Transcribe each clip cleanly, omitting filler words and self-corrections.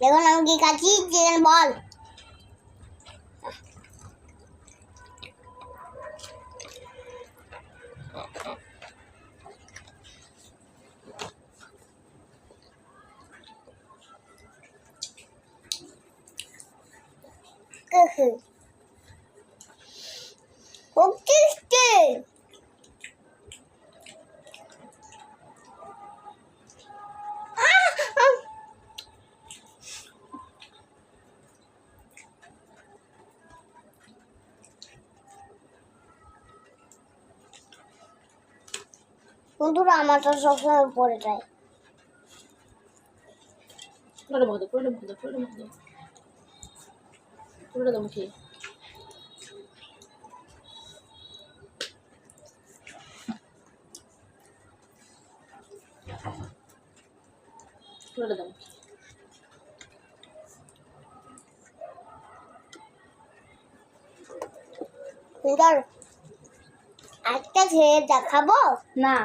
দেখুন আমি কি খাচ্ছি চিকেন বল। খুব টেস্টি। বন্ধুরা আমার তো সবসময় পড়ে যায়। পুরোটা মতো পুরোটা মতো পুরোটা মতো পুরোটা দাম খেয়ে পুরোটা দাম ধর একটা খেয়ে দেখাবো না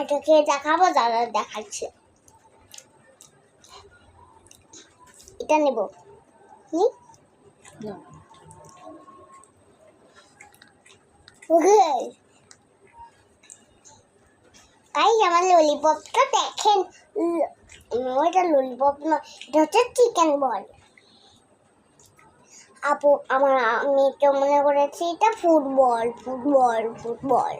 একটা খেয়ে দেখাবো দাদা দেখাচ্ছে। এটা নেব নি না ওকে তাই আমার ললিপপটা দেখেন। ওইটা ললিপপ না, এটা হচ্ছে চিকেন বল। আপু আমি তো মনে করেছি এটা ফুটবল ফুটবল ফুটবল।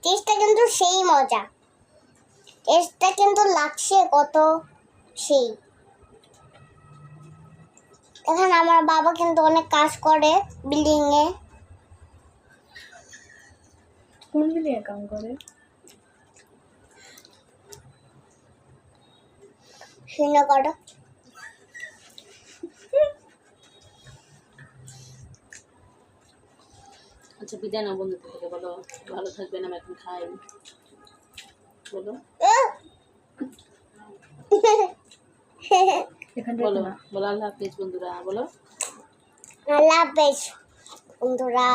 টেস্টটা কিন্তু সেই মজা, টেস্টটা কিন্তু লাগছে কত সেই। এখন আমার বাবা কিন্তু অনেক কাজ করে বিল্ডিং এ। কোন বিল্ডিং এ কাম করে? শুনে করো। আচ্ছা বিদায় না বন্ধু থেকে বলো, ভালো থাকবেন, আমি এখন খাই বলো বলো বলো আল্লাহ হাফেজ বন্ধুরা বলো আল্লাহ হাফেজ বন্ধুরা।